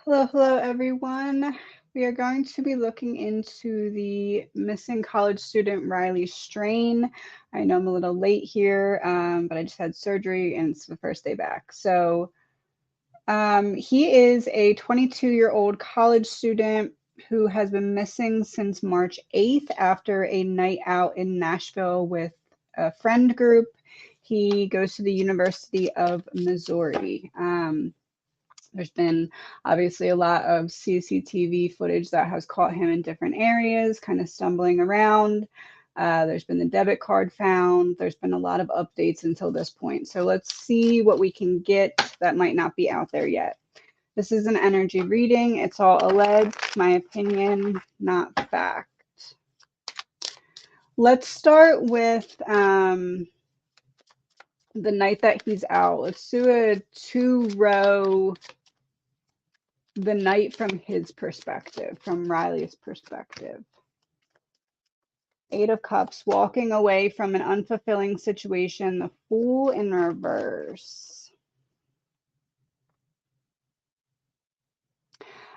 Hello, everyone. We are going to be looking into the missing college student Riley Strain. I know I'm a little late here, but I just had surgery and it's the first day back. He is a 22-year-old college student who has been missing since March 8th after a night out in Nashville with a friend group. He goes to the University of Missouri. There's been obviously a lot of CCTV footage that has caught him in different areas, kind of stumbling around. There's been the debit card found. There's been a lot of updates until this point. So let's see what we can get that might not be out there yet. This is an energy reading. It's all alleged, my opinion, not fact. Let's start with the night that he's out. Let's do a 2-row the night from his perspective, from Riley's perspective. 8 of Cups, walking away from an unfulfilling situation, the Fool in reverse.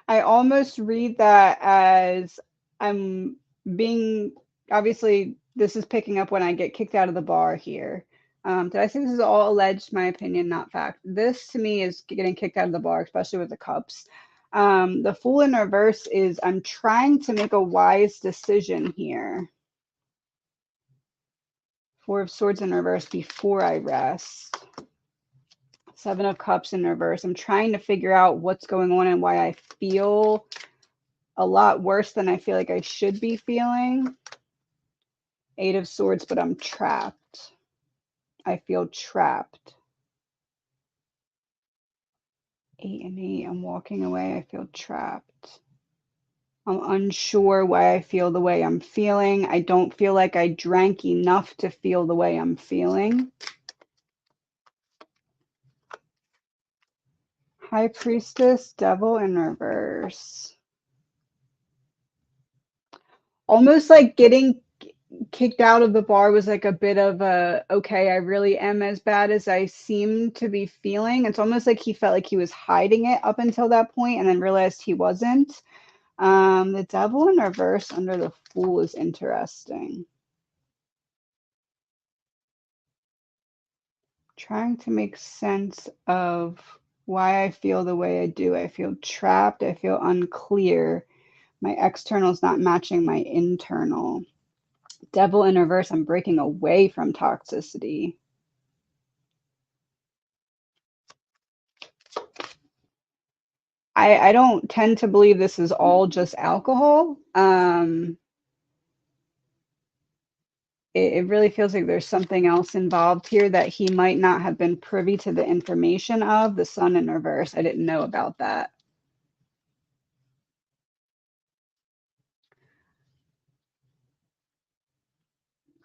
I almost read that as I'm being, obviously, this is picking up when I get kicked out of the bar here. Did I say this is all alleged? My opinion, not fact. This to me is getting kicked out of the bar, especially with the Cups. The Fool in reverse is I'm trying to make a wise decision here. 4 of Swords in reverse before I rest. 7 of Cups in reverse. I'm trying to figure out what's going on and why I feel a lot worse than I feel like I should be feeling. 8 of Swords, but I'm trapped. I feel trapped. 8 and 8. I'm walking away. I feel trapped. I'm unsure why I feel the way I'm feeling. I don't feel like I drank enough to feel the way I'm feeling. High Priestess, Devil in reverse. Almost like getting kicked out of the bar was like a bit of a, okay, I really am as bad as I seem to be feeling. It's almost like he felt like he was hiding it up until that point and then realized he wasn't. The Devil in reverse under the Fool is interesting. Trying to make sense of why I feel the way I do. I feel trapped. I feel unclear. My external is not matching my internal. Devil in reverse, I'm breaking away from toxicity. I don't tend to believe this is all just alcohol. It really feels like there's something else involved here that he might not have been privy to the information of. The Sun in reverse, I didn't know about that.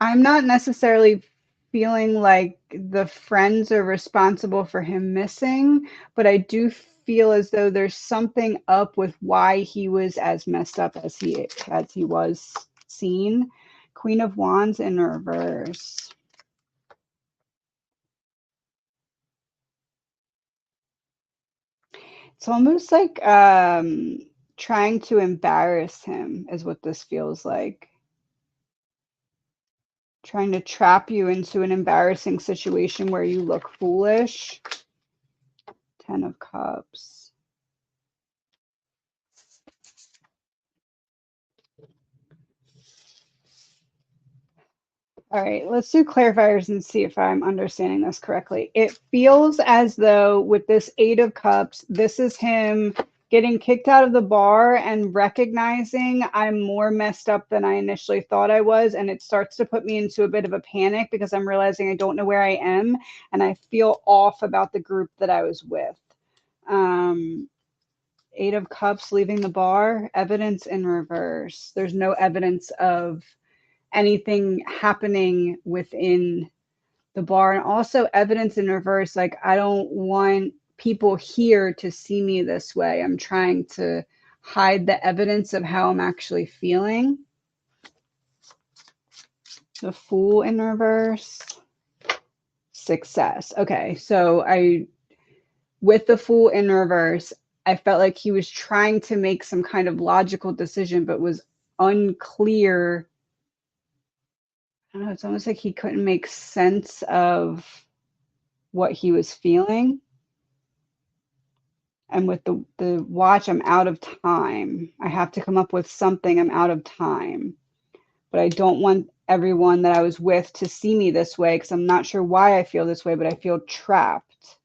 I'm not necessarily feeling like the friends are responsible for him missing, but I do feel as though there's something up with why he was as messed up as he was seen. Queen of Wands in reverse. It's almost like trying to embarrass him is what this feels like. Trying to trap you into an embarrassing situation where you look foolish. 10 of Cups. All right, let's do clarifiers and see if I'm understanding this correctly. It feels as though with this 8 of Cups, this is him getting kicked out of the bar and recognizing I'm more messed up than I initially thought I was. And it starts to put me into a bit of a panic because I'm realizing I don't know where I am and I feel off about the group that I was with. 8 of Cups leaving the bar, evidence in reverse. There's no evidence of anything happening within the bar, and also evidence in reverse, like I don't want people here to see me this way. I'm trying to hide the evidence of how I'm actually feeling. The Fool in reverse. Success. Okay, so with the Fool in reverse, I felt like he was trying to make some kind of logical decision, but was unclear. I don't know, it's almost like he couldn't make sense of what he was feeling. And with the watch, I'm out of time. I have to come up with something. I'm out of time. But I don't want everyone that I was with to see me this way because I'm not sure why I feel this way, but I feel trapped.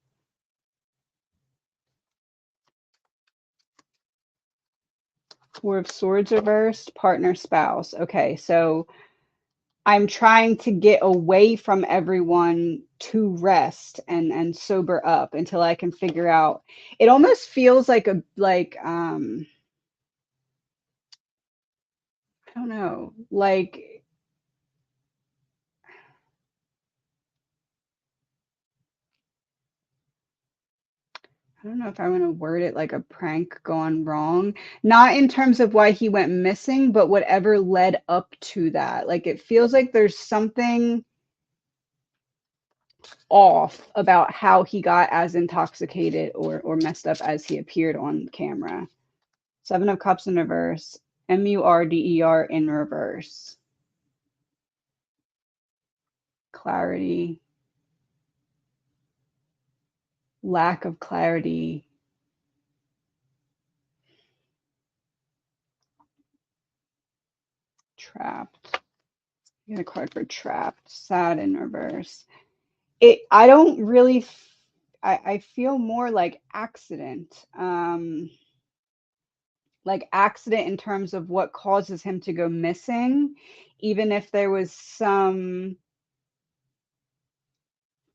Four of Swords reversed, partner, spouse. Okay, so I'm trying to get away from everyone to rest and sober up until I can figure out. It almost feels like I don't know, like I don't know if I want to word it like a prank gone wrong. Not in terms of why he went missing, but whatever led up to that. Like it feels like there's something off about how he got as intoxicated or messed up as he appeared on camera. Seven of Cups in reverse, Murder in reverse. Clarity, lack of clarity. Trapped. Get a card for trapped. Sad in reverse. I don't really I feel more like accident in terms of what causes him to go missing, even if there was some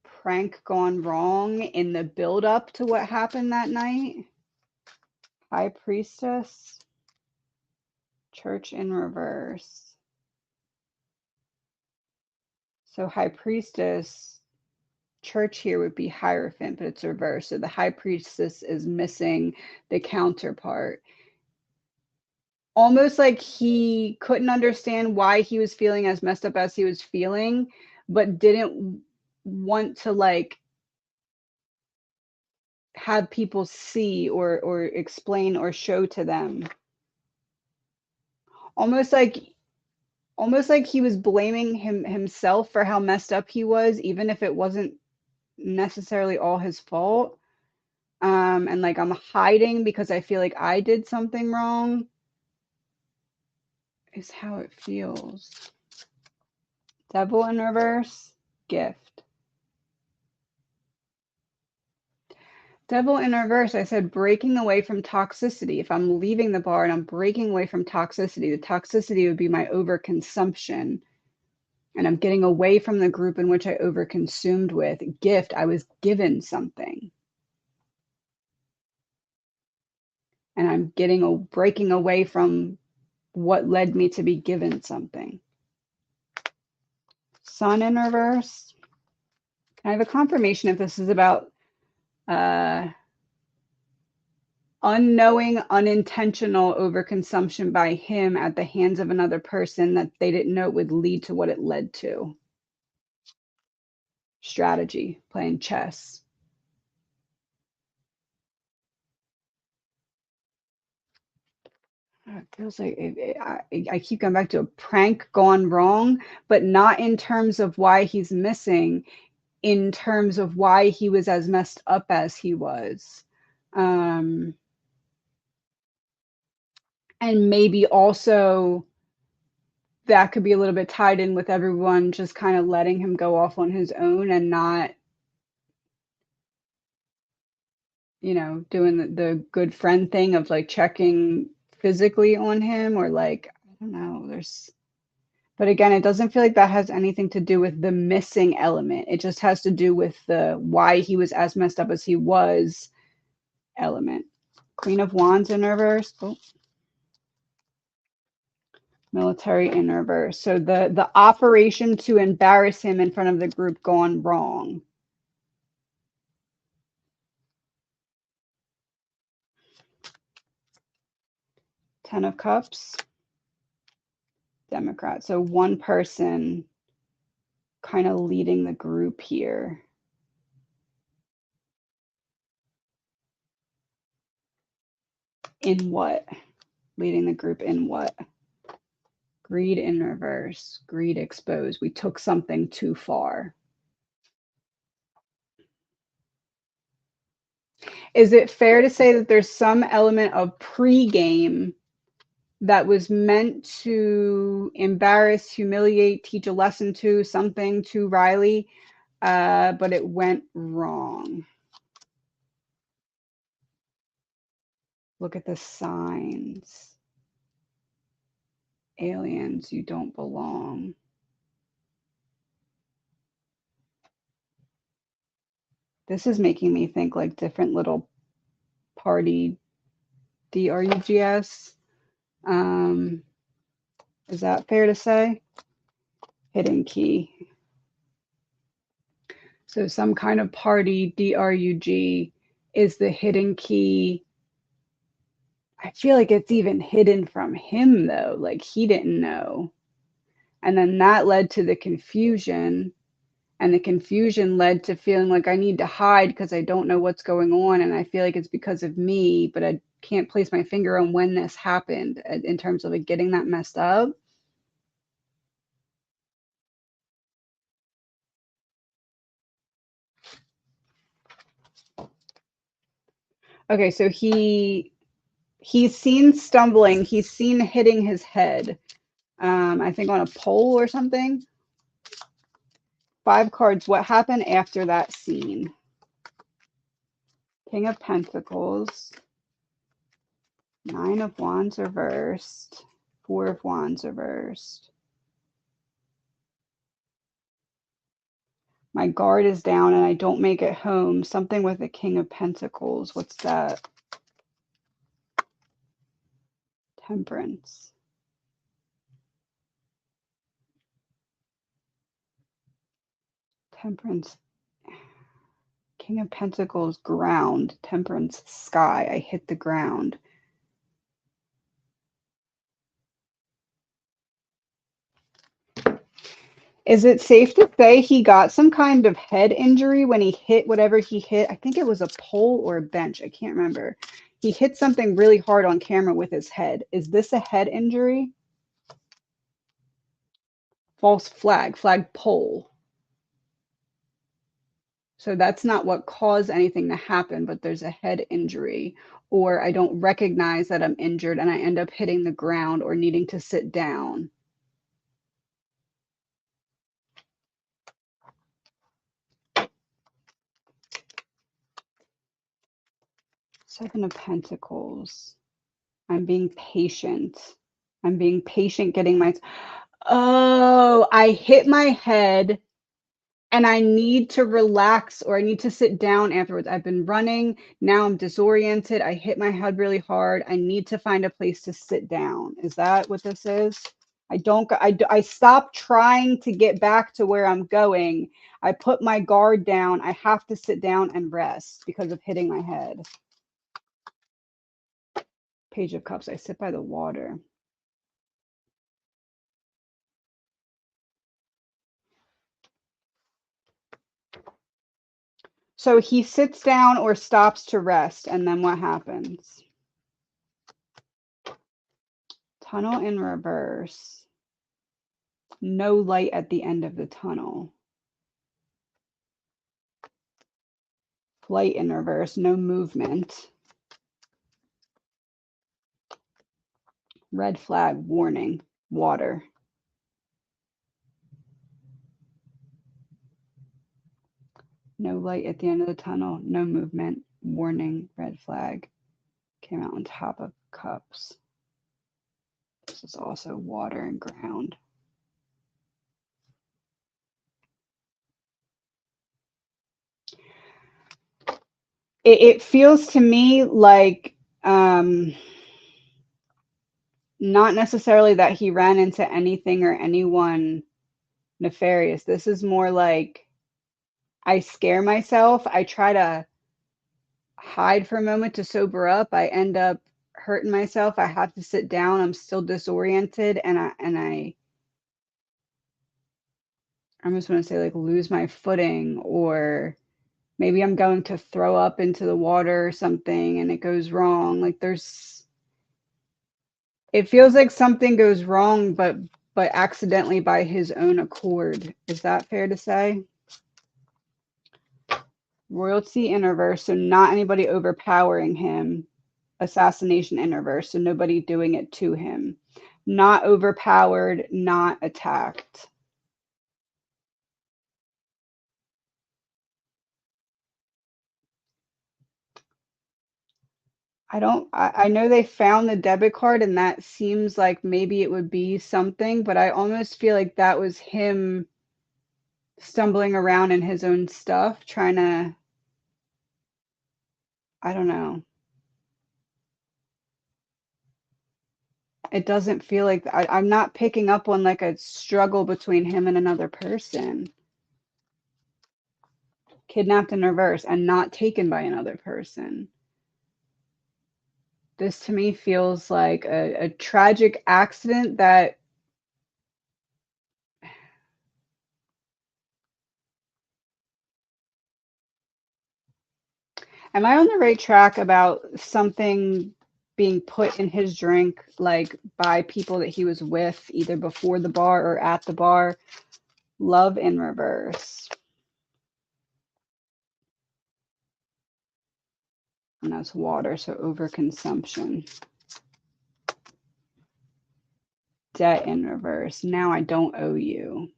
prank gone wrong in the build up to what happened that night. High Priestess, Church in reverse. So High Priestess, Church here would be Hierophant, but it's reversed. So the High Priestess is missing the counterpart. Almost like he couldn't understand why he was feeling as messed up as he was feeling, but didn't want to like have people see or explain or show to them. Almost like he was blaming himself for how messed up he was, even if it wasn't necessarily all his fault. And like I'm hiding because I feel like I did something wrong is how it feels. Devil in reverse, Gift. Devil in reverse, I said breaking away from toxicity. If I'm leaving the bar and I'm breaking away from toxicity, the toxicity would be my overconsumption. And I'm getting away from the group in which I overconsumed with. Gift, I was given something. And I'm breaking away from what led me to be given something. Sun in reverse. Can I have a confirmation if this is about unknowing, unintentional overconsumption by him at the hands of another person that they didn't know it would lead to what it led to? Strategy, playing chess. It feels like I keep going back to a prank gone wrong, but not in terms of why he's missing, in terms of why he was as messed up as he was. And maybe also that could be a little bit tied in with everyone just kind of letting him go off on his own and not, doing the good friend thing of like checking physically on him or like, I don't know, but again, it doesn't feel like that has anything to do with the missing element. It just has to do with the why he was as messed up as he was element. Queen of Wands in reverse. Oh. Military in reverse. So the operation to embarrass him in front of the group gone wrong. Ten of Cups. Democrat. So one person kind of leading the group here. In what? Leading the group in what? Greed in reverse. Greed exposed. We took something too far. Is it fair to say that there's some element of pre-game that was meant to embarrass, humiliate, teach a lesson to something to Riley, but it went wrong? Look at the signs. Aliens, you don't belong. This is making me think like different little party DRUGS. Is that fair to say? Hidden key. So some kind of party DRUG is the hidden key. I feel like it's even hidden from him though, like he didn't know. And then that led to the confusion, and the confusion led to feeling like I need to hide because I don't know what's going on, and I feel like it's because of me, but I can't place my finger on when this happened in terms of like getting that messed up. Okay, so he's seen stumbling, he's seen hitting his head, I think on a pole or something. 5 cards. What happened after that scene? King of Pentacles, 9 of Wands reversed, 4 of Wands reversed. My guard is down and I don't make it home. Something with the King of Pentacles. What's that? Temperance. Temperance. King of Pentacles, ground. Temperance, sky. I hit the ground. Is it safe to say he got some kind of head injury when he hit whatever he hit? I think it was a pole or a bench. I can't remember. He hit something really hard on camera with his head. Is this a head injury? False flag, flag pole. So that's not what caused anything to happen, but there's a head injury, or I don't recognize that I'm injured and I end up hitting the ground or needing to sit down. Seven of Pentacles. I'm being patient. I'm being patient getting my... Oh, I hit my head and I need to relax or I need to sit down afterwards. I've been running. Now I'm disoriented. I hit my head really hard. I need to find a place to sit down. Is that what this is? I stop trying to get back to where I'm going. I put my guard down. I have to sit down and rest because of hitting my head. Page of Cups. I sit by the water. So he sits down or stops to rest, and then what happens? Tunnel in reverse. No light at the end of the tunnel. Flight in reverse, no movement. Red flag, warning, water. No light at the end of the tunnel, no movement, warning, red flag. Came out on top of cups. This is also water and ground. It feels to me like not necessarily that he ran into anything or anyone nefarious. This is more like I scare myself. I try to hide for a moment to sober up. I end up hurting myself. I have to sit down. I'm still disoriented, and I almost want to say like lose my footing, or maybe I'm going to throw up into the water or something and it goes wrong. Like there's It feels like something goes wrong, but accidentally by his own accord. Is that fair to say? Royalty in reverse, so not anybody overpowering him. Assassination in reverse, so nobody doing it to him. Not overpowered, not attacked. I know they found the debit card and that seems like maybe it would be something, but I almost feel like that was him stumbling around in his own stuff, trying to, I don't know. It doesn't feel like I'm not picking up on like a struggle between him and another person. Kidnapped in reverse and not taken by another person. This to me feels like a tragic accident that am I on the right track about something being put in his drink, like by people that he was with, either before the bar or at the bar? Love in reverse. And that's water, so overconsumption. Debt in reverse. Now I don't owe you.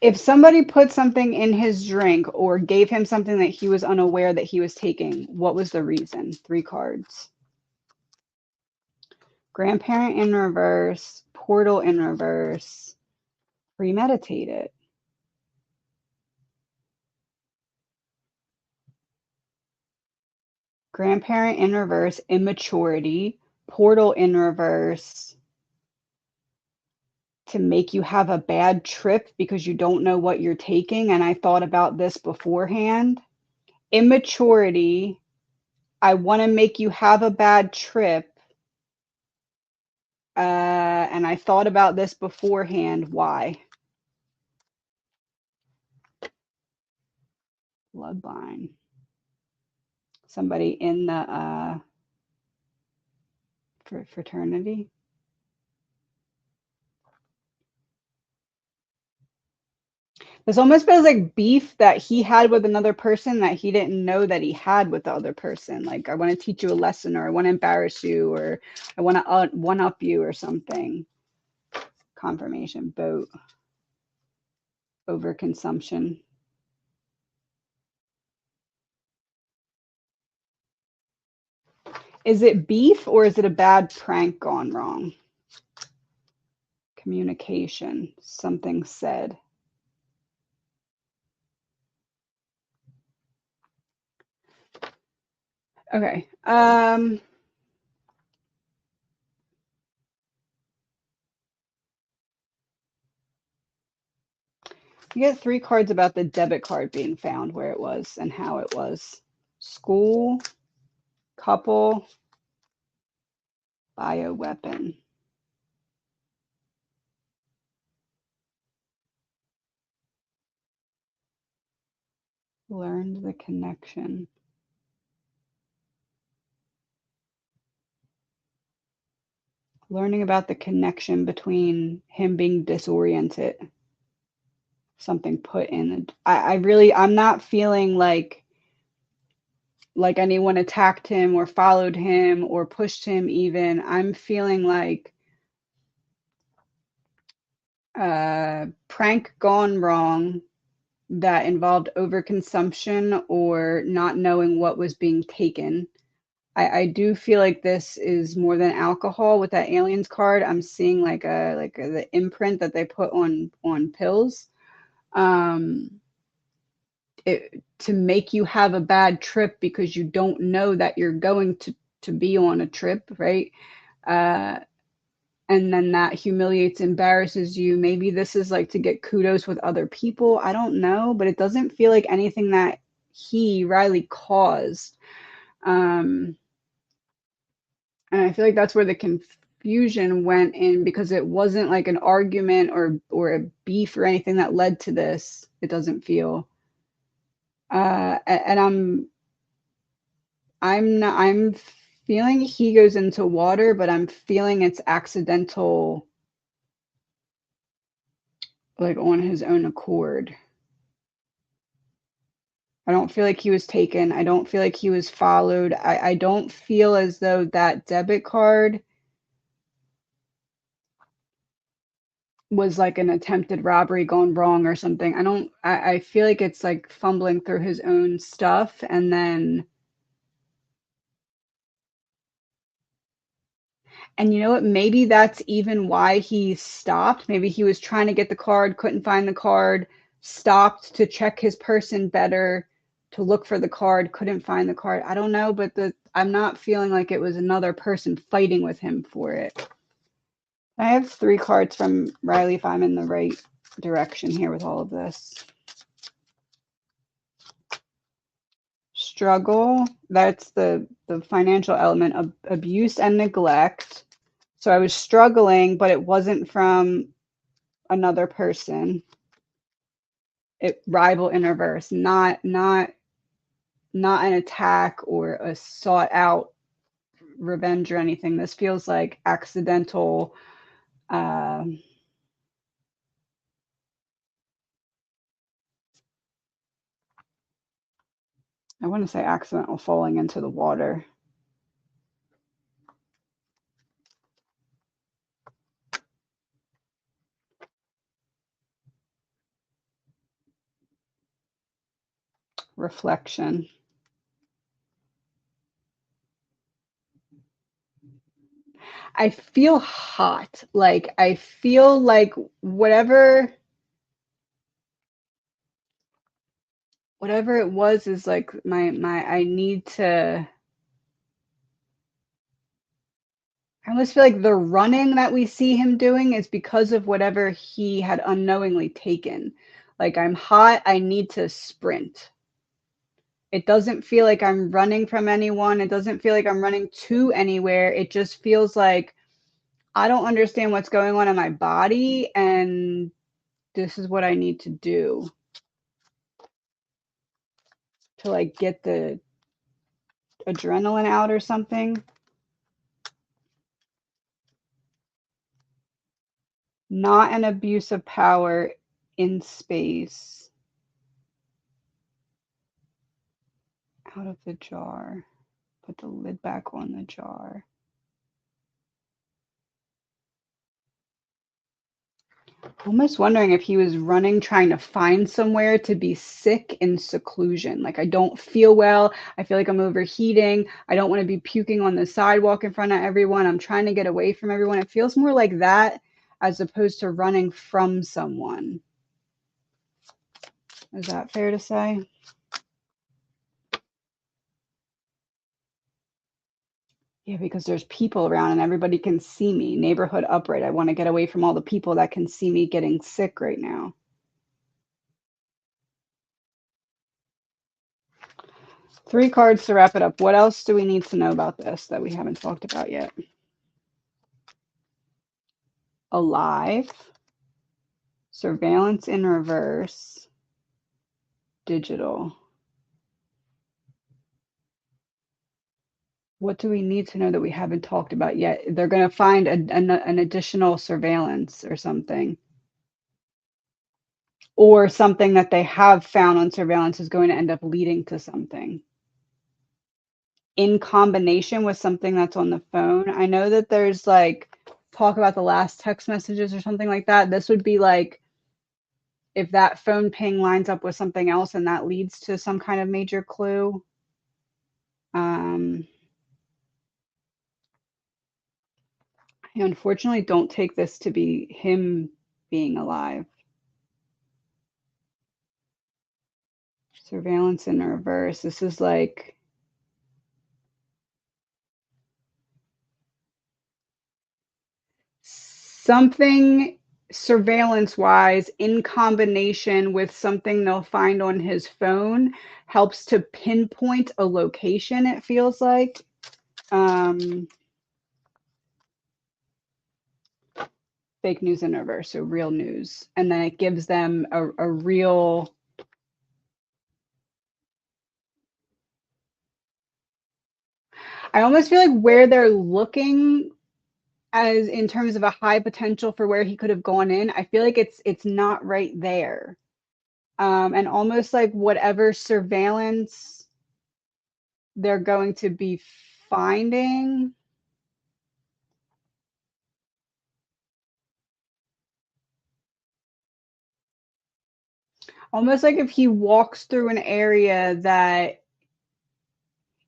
If somebody put something in his drink or gave him something that he was unaware that he was taking, what was the reason? 3 cards. Grandparent in reverse, portal in reverse, premeditated. Grandparent in reverse, immaturity, portal in reverse, to make you have a bad trip because you don't know what you're taking. And I thought about this beforehand. Immaturity, I want to make you have a bad trip. And I thought about this beforehand. Why? Bloodline. Somebody in the fraternity. This almost feels like beef that he had with another person that he didn't know that he had with the other person. Like, I want to teach you a lesson, or I want to embarrass you, or I want to one up you or something. Confirmation, boat, overconsumption. Is it beef or is it a bad prank gone wrong? Communication, something said. Okay. You get 3 cards about the debit card being found, where it was and how it was. School, couple, bioweapon. Learned the connection. Learning about the connection between him being disoriented. Something put in. I'm not feeling like anyone attacked him or followed him or pushed him even. I'm feeling like prank gone wrong that involved overconsumption or not knowing what was being taken. I do feel like this is more than alcohol. With that aliens card, I'm seeing the imprint that they put on pills. To make you have a bad trip because you don't know that you're going to be on a trip, right? And then that humiliates, embarrasses you. Maybe this is like to get kudos with other people. I don't know, but it doesn't feel like anything that Riley, caused. And I feel like that's where the confusion went in, because it wasn't like an argument or a beef or anything that led to this. It doesn't feel. And I'm feeling he goes into water, but I'm feeling it's accidental, like on his own accord. I don't feel like he was taken. I don't feel like he was followed. I don't feel as though that debit card was like an attempted robbery gone wrong or something. I feel like it's like fumbling through his own stuff and then, and you know what? Maybe that's even why he stopped. Maybe he was trying to get the card, couldn't find the card, stopped to check his person better, to look for the card, couldn't find the card. I don't know, but I'm not feeling like it was another person fighting with him for it. I have 3 cards from Riley if I'm in the right direction here with all of this. Struggle, that's the financial element of abuse and neglect. So I was struggling, but it wasn't from another person. It rival in reverse, not an attack or a sought out revenge or anything. This feels like accidental. I want to say accidental falling into the water. Reflection. I feel hot. Like I feel like whatever it was is like my I need to, I almost feel like the running that we see him doing is because of whatever he had unknowingly taken. Like I'm hot, I need to sprint. It doesn't feel like I'm running from anyone. It doesn't feel like I'm running to anywhere. It just feels like I don't understand what's going on in my body and this is what I need to do to like get the adrenaline out or something. Not an abuse of power in space. Out of the jar. Put the lid back on the jar. Almost wondering if he was running, trying to find somewhere to be sick in seclusion. Like, I don't feel well. I feel like I'm overheating. I don't want to be puking on the sidewalk in front of everyone. I'm trying to get away from everyone. It feels more like that as opposed to running from someone. Is that fair to say? Yeah, because there's people around and everybody can see me. Neighborhood upright. I want to get away from all the people that can see me getting sick right now. 3 cards to wrap it up. What else do we need to know about this that we haven't talked about yet? Alive, surveillance in reverse, digital. What do we need to know that we haven't talked about yet? They're going to find an additional surveillance or something. Or something that they have found on surveillance is going to end up leading to something. In combination with something that's on the phone. I know that there's like talk about the last text messages or something like that. This would be like if that phone ping lines up with something else and that leads to some kind of major clue. I unfortunately don't take this to be him being alive. Surveillance in reverse. This is like something surveillance wise in combination with something they'll find on his phone helps to pinpoint a location, it feels like. Fake news in reverse, so real news. And then it gives them a real I almost feel like where they're looking as in terms of a high potential for where he could have gone in, I feel like it's not right there. And almost like whatever surveillance they're going to be finding. Almost like if he walks through an area that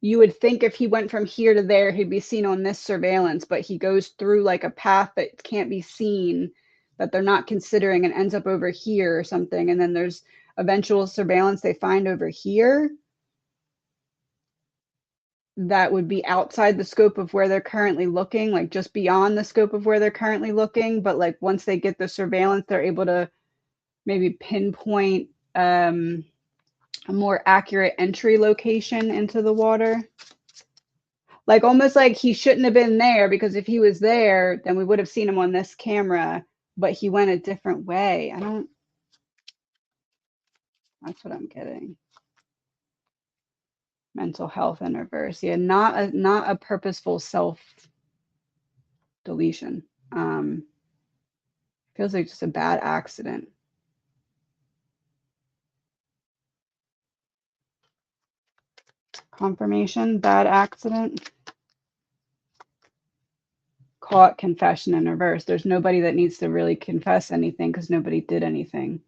you would think if he went from here to there, he'd be seen on this surveillance, but he goes through like a path that can't be seen, that they're not considering, and ends up over here or something. And then there's eventual surveillance they find over here that would be outside the scope of where they're currently looking, like just beyond the scope of where they're currently looking. But like once they get the surveillance, they're able to maybe pinpoint a more accurate entry location into the water. Like almost like he shouldn't have been there, because if he was there, then we would have seen him on this camera, but he went a different way. That's what I'm getting. Mental health in reverse. Yeah, not a purposeful self deletion. Feels like just a bad accident. Confirmation, bad accident. Caught, confession in reverse. There's nobody that needs to really confess anything because nobody did anything.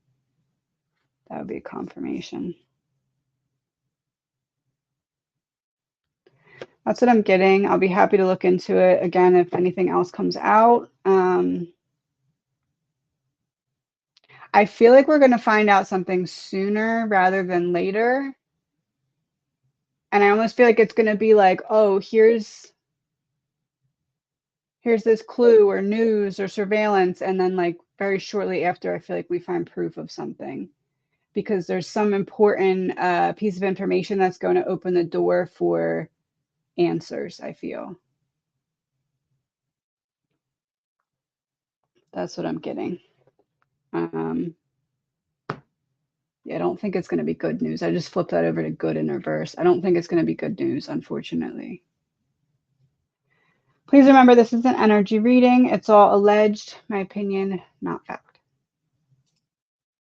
That would be a confirmation. That's what I'm getting. I'll be happy to look into it again if anything else comes out. I feel like we're going to find out something sooner rather than later. And I almost feel like it's going to be like, oh, here's this clue or news or surveillance. And then like very shortly after, I feel like we find proof of something, because there's some important piece of information that's going to open the door for answers, I feel. That's what I'm getting. Yeah, I don't think it's going to be good news. I just flipped that over to good in reverse. I don't think it's going to be good news, unfortunately. Please remember, this is an energy reading. It's all alleged, my opinion, not fact.